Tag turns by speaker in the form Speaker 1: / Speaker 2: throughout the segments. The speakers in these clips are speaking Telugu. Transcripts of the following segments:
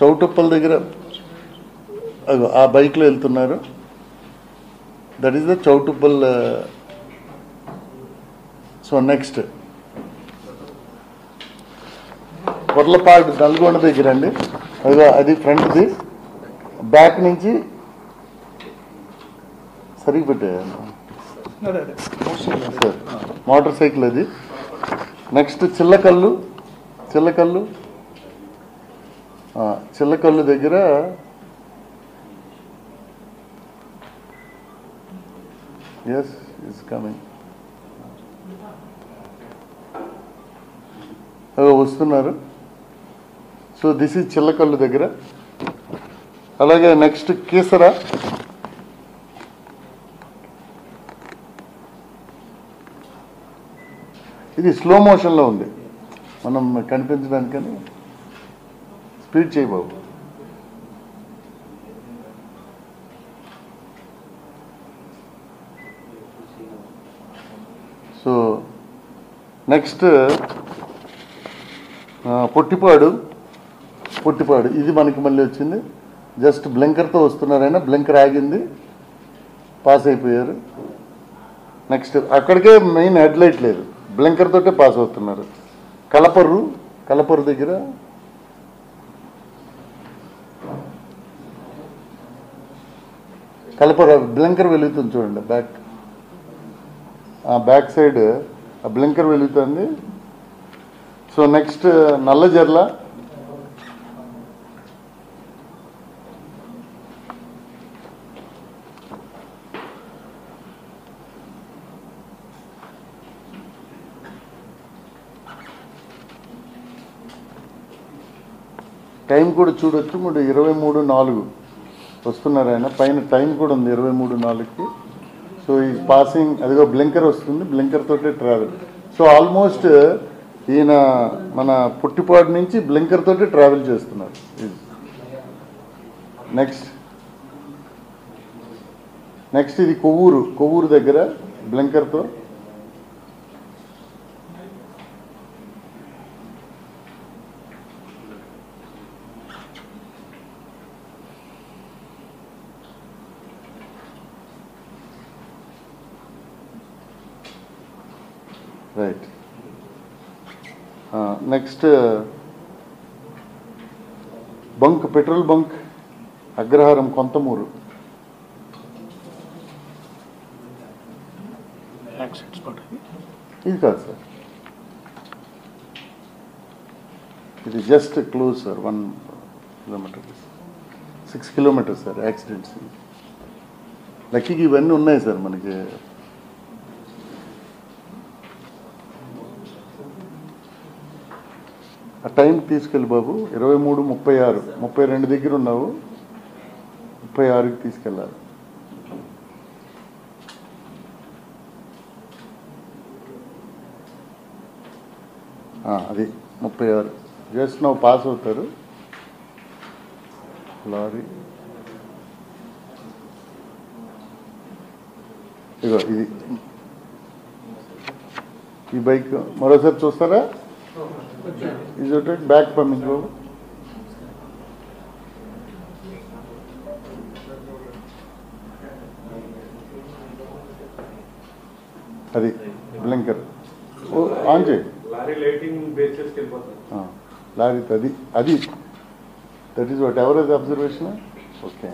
Speaker 1: చౌటుప్పల్ దగ్గర ఆ బైక్లో వెళ్తున్నారు. That is the Choutuppal. So next Korlapadu Nalgonda దగ్గర అండి. అది ఫ్రంట్ది. బ్యాక్ నుంచి సరిగ్గా పెట్టాను సార్, మోటార్ సైకిల్ అది. నెక్స్ట్ చిల్లకల్లు దగ్గర ఎస్ ఇస్ కమింగ్, వస్తున్నారు. సో దిస్ ఈజ్ చిల్లకల్లు దగ్గర. అలాగే నెక్స్ట్ కీసరా, ఇది స్లో మోషన్లో ఉంది, మనం కనిపించడానికని స్పీడ్ చేయి బాబు. సో నెక్స్ట్ పొట్టిపాడు, ఇది మనకి మళ్ళీ వచ్చింది. జస్ట్ బ్లింకర్తో వస్తున్నారైనా, బ్లింకర్ ఆగింది, పాస్ అయిపోయారు. నెక్స్ట్ అక్కడికే మెయిన్ హెడ్లైట్ లేదు, బ్లింకర్ తోటే పాస్ అవుతున్నారు. కలపర్రు దగ్గర బ్లింకర్ వెలుగుతుంది చూడండి, బ్యాక్ సైడ్ ఆ బ్లింకర్ వెలుగుతుంది. సో నెక్స్ట్ నల్లజర్ల, టైం కూడా చూడొచ్చు, 23:04 వస్తున్నారు ఆయన. పైన టైం కూడా ఉంది 23:04కి. సో ఈ పాసింగ్, అదిగో బ్లింకర్ వస్తుంది, బ్లింకర్ తోటే ట్రావెల్. సో ఆల్మోస్ట్ ఈయన మన పుట్టిపాడు నుంచి బ్లింకర్ తోటే ట్రావెల్ చేస్తున్నారు. నెక్స్ట్ ఇది కొవ్వూరు దగ్గర బ్లింకర్తో. Right. Next petrol bunk Agraharam Kontamuru. ఇది కాదు సార్, ఇది just close sir, 1 kilometre, 6 kilometres sir accidents. లక్కీకి ఇవన్నీ ఉన్నాయి సార్ మనకి. ఆ టైం తీసుకెళ్ళి బాబు, 23:36, 32 దగ్గర ఉన్నావు, 36కి తీసుకెళ్ళాలి. అది 36 జస్ట్ నువ్వు పాస్ అవుతారు. లారీ ఇగో ఇది, ఈ బైక్ మరోసారి చూస్తారా? Is it back పంపించు బాబు. అది బ్లింకర్ ఆన్ చేయి. లారీ అది that is whatever is observation. Okay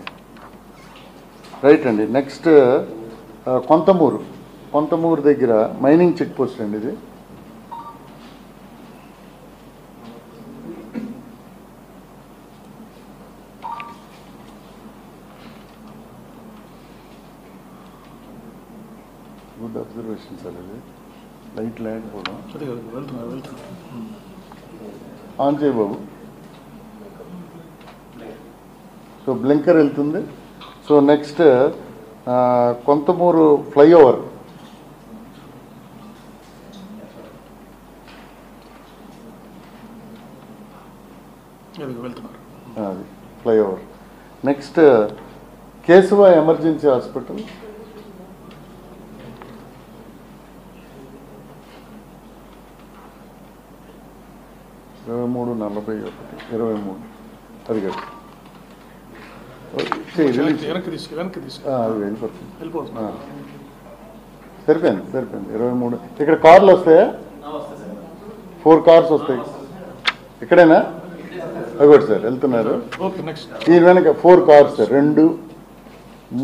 Speaker 1: right అండి. నెక్స్ట్ కొంతమూరు దగ్గర మైనింగ్ చెక్ పోస్ట్ అండి ఇది. Good observation sir. అది లైట్ లేకపోవడం. ఆన్ చేయి బాబు. సో బ్లింకర్ వెళ్తుంది. So next Kontamuru flyover. అది flyover. Next Keshava emergency hospital. (23:41) 23. అది కాదు వెళ్ళిపోతుంది. సరిపోయింది 23. ఇక్కడ కార్లు వస్తాయా? 4 కార్స్ వస్తాయి. ఇక్కడేనా? అగోటి సార్ వెళ్తున్నారు. ఈ వెనక 4 కార్స్ సార్, 2,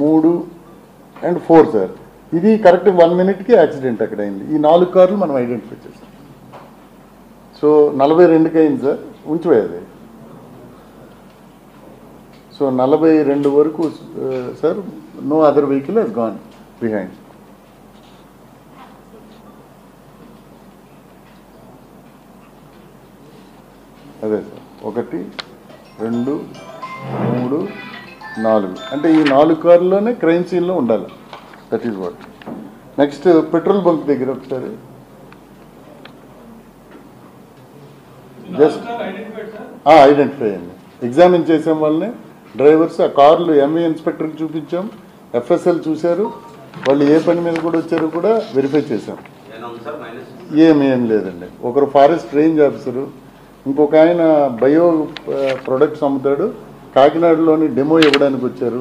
Speaker 1: 3 and 4 సార్. ఇది కరెక్ట్ 1 minute యాక్సిడెంట్ అక్కడ అయింది. ఈ 4 కార్లు మనం ఐడెంటిఫై చేసాం. సో 42కి అయింది సార్, ఉంచిపోయేది. సో 42 వరకు sir no other vehicle has gone behind. అదే సార్ 1, 2, 3, 4 అంటే ఈ 4 కార్లోనే క్రైమ్ సీన్లో ఉండాలి. That is what. Next petrol bunk దగ్గర ఒకసారి జస్ట్ ఐడెంటిఫై అయ్యింది. ఎగ్జామిన్ చేసాం వాళ్ళని, డ్రైవర్స్. ఆ కార్లు ఎంఏ ఇన్స్పెక్టర్కి చూపించాం, FSL చూశారు, వాళ్ళు ఏ పని మీద కూడా వచ్చారో కూడా వెరిఫై చేశాం. ఏం లేదండి. ఒకరు ఫారెస్ట్ రేంజ్ ఆఫీసరు, ఇంకొక ఆయన బయో ప్రొడక్ట్స్ అమ్ముతాడు, కాకినాడలోని డెమో ఇవ్వడానికి వచ్చారు.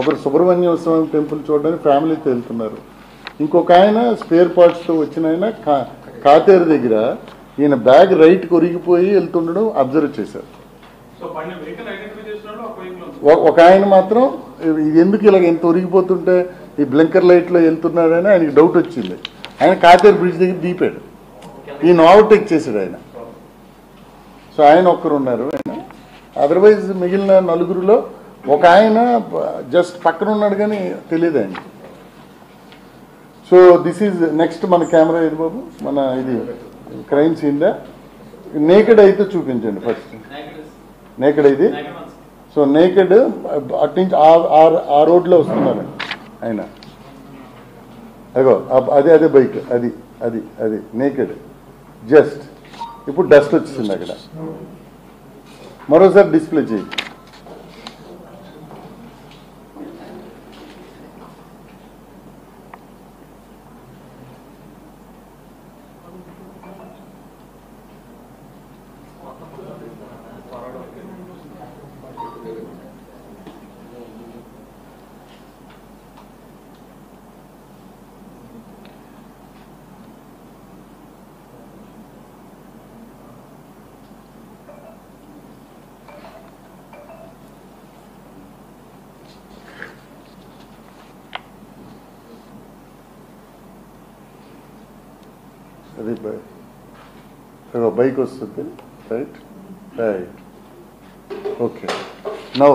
Speaker 1: ఒకరు సుబ్రహ్మణ్య స్వామి టెంపుల్ చూడడానికి ఫ్యామిలీతో వెళ్తున్నారు. ఇంకొక ఆయన స్పేర్ పార్ట్స్తో వచ్చిన ఆయన కాతేరు దగ్గర ఈయన బ్యాగ్ రైట్ కొరిగిపోయి వెళ్తుండడం అబ్జర్వ్ చేశారు. ఒక ఆయన మాత్రం ఇది ఎందుకు ఇలా ఎంత ఒరిగిపోతుంటే ఈ బ్లింకర్ లైట్లో వెళ్తున్నాడని ఆయనకి డౌట్ వచ్చింది. ఆయన కాతేరు బ్రిడ్జ్ దగ్గర దీపాడు, ఈయన ఓవర్టేక్ చేశాడు ఆయన. సో ఆయన ఒక్కరు ఉన్నారు. ఆయన అదర్వైజ్ మిగిలిన 4గురిలో ఒక ఆయన జస్ట్ పక్కన ఉన్నాడు కానీ తెలియదు ఆయన. సో దిస్ ఈజ్ నెక్స్ట్ మన కెమెరా ఇది బాబు, మన ఇది క్రైమ్ సీన్దా. నేకెడ్ అయితే చూపించండి ఫస్ట్. నేకెడ్ ఇది. సో నేకెడ్ అట్నుంచి ఆ రోడ్లో వస్తున్నారు ఆయన. అగో అదే బైక్, అది నేకెడ్. జస్ట్ ఇప్పుడు డస్ట్ వచ్చింది అక్కడ. మరోసారి డిస్ప్లే చేయి. అది బైక్ వస్తుంది. రైట్. ఓకే. నౌ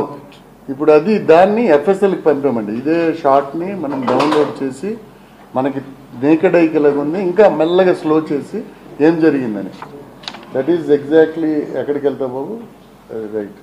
Speaker 1: ఇప్పుడు దాన్ని FSLకి పంపామండి. ఇదే షార్ట్ని మనం డౌన్లోడ్ చేసి మనకి నేకెడ్ ఐకి ఉంది, ఇంకా మెల్లగా స్లో చేసి ఏం జరిగిందని. దట్ ఈజ్ ఎగ్జాక్ట్లీ ఎక్కడికి వెళ్తా బాబు. రైట్.